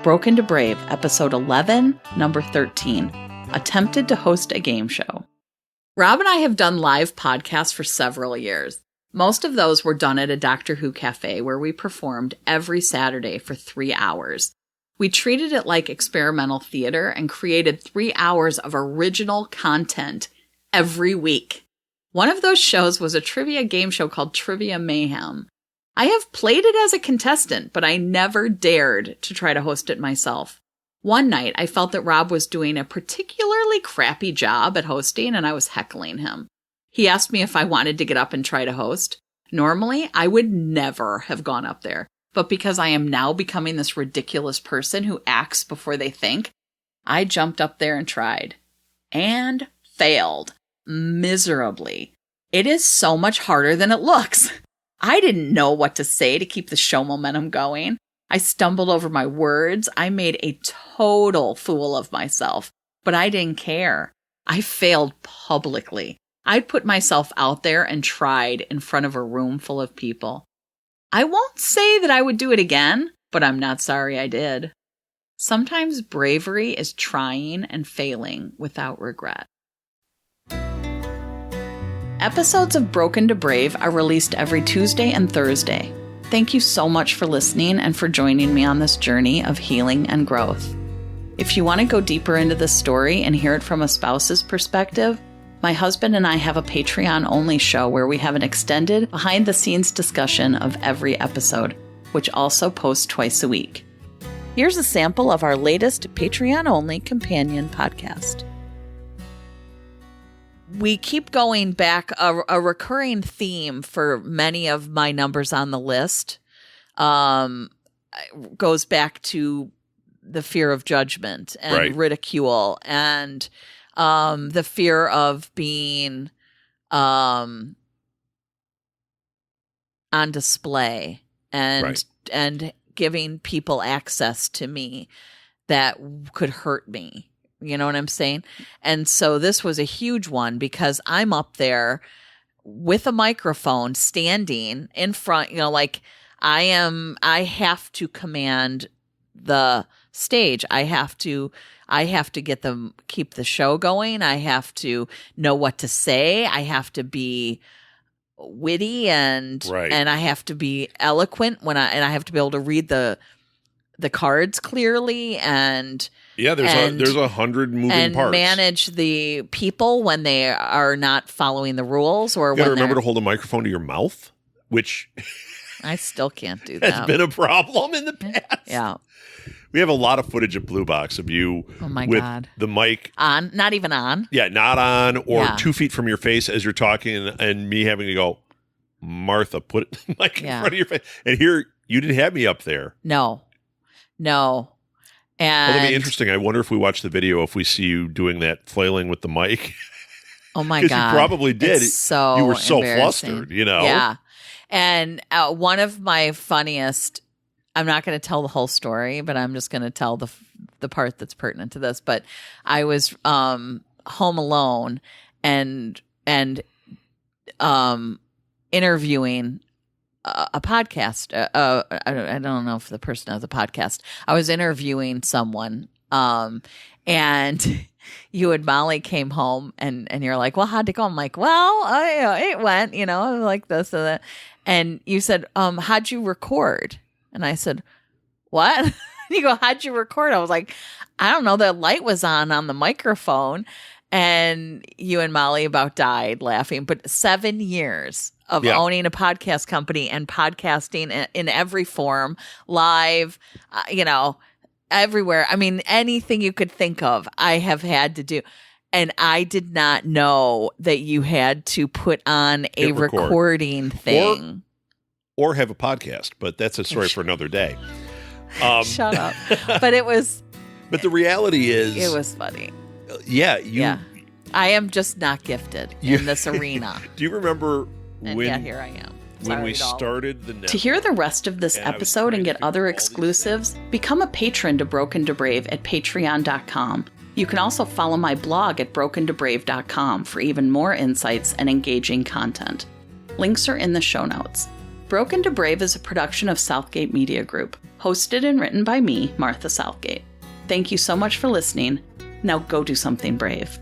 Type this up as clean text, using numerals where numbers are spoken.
Broken to Brave, episode 11, number 13, attempted to host a game show. Rob and I have done live podcasts for several years. Most of those were done at a Doctor Who cafe where we performed every Saturday for 3 hours. We treated it like experimental theater and created 3 hours of original content every week. One of those shows was a trivia game show called Trivia Mayhem. I have played it as a contestant, but I never dared to try to host it myself. One night, I felt that Rob was doing a particularly crappy job at hosting, and I was heckling him. He asked me if I wanted to get up and try to host. Normally, I would never have gone up there, but because I am now becoming this ridiculous person who acts before they think, I jumped up there and tried. And failed. Miserably. It is so much harder than it looks. I didn't know what to say to keep the show momentum going. I stumbled over my words. I made a total fool of myself, but I didn't care. I failed publicly. I'd put myself out there and tried in front of a room full of people. I won't say that I would do it again, but I'm not sorry I did. Sometimes bravery is trying and failing without regret. Episodes of Broken to Brave are released every Tuesday and Thursday. Thank you so much for listening and for joining me on this journey of healing and growth. If you want to go deeper into this story and hear it from a spouse's perspective, my husband and I have a Patreon-only show where we have an extended, behind-the-scenes discussion of every episode, which also posts twice a week. Here's a sample of our latest Patreon-only companion podcast. We keep going back. A recurring theme for many of my numbers on the list goes back to the fear of judgment and ridicule and the fear of being on display and giving people access to me that could hurt me. You know what I'm saying? And so this was a huge one because I'm up there with a microphone standing in front, like I have to command the stage. I have to keep the show going. I have to know what to say. I have to be witty and I have to be eloquent and I have to be able to read the cards clearly and there's 100 moving parts. Manage the people when they are not following the rules or you gotta remember to hold a microphone to your mouth, which I still can't do that. Has been a problem in the past. Yeah. We have a lot of footage at Blue Box of you with the mic on, not even on. Yeah, not on or 2 feet from your face as you're talking and me having to go, Martha, put the mic in front of your face. And here, you didn't have me up there. No. And it'll be interesting. I wonder if we watch the video, if we see you doing that flailing with the mic. Oh my God. Because you probably did. You were so flustered, Yeah. And one of my funniest, I'm not going to tell the whole story, but I'm just going to tell the part that's pertinent to this. But I was home alone and interviewing a podcast. I don't know if the person has a podcast. I was interviewing someone, and you and Molly came home, and you're like, "Well, how'd it go?" I'm like, "Well, it went, like this and that." And you said, "How'd you record?" And I said, "What?" And you go, "How'd you record?" I was like, "I don't know. The light was on the microphone." And you and Molly about died laughing. But 7 years of owning a podcast company and podcasting in every form, live, everywhere. I mean, anything you could think of, I have had to do. And I did not know that you had to put on a recording thing. Or have a podcast, but that's a story for another day. Shut up. But it was... But the reality is... It was funny. Yeah. I am just not gifted in this arena. Do you remember when... here I am. When we started the network. To hear the rest of this episode and get other exclusives, become a patron to Broken to Brave at patreon.com. You can also follow my blog at brokentobrave.com for even more insights and engaging content. Links are in the show notes. Broken to Brave is a production of Southgate Media Group, hosted and written by me, Martha Southgate. Thank you so much for listening. Now go do something brave.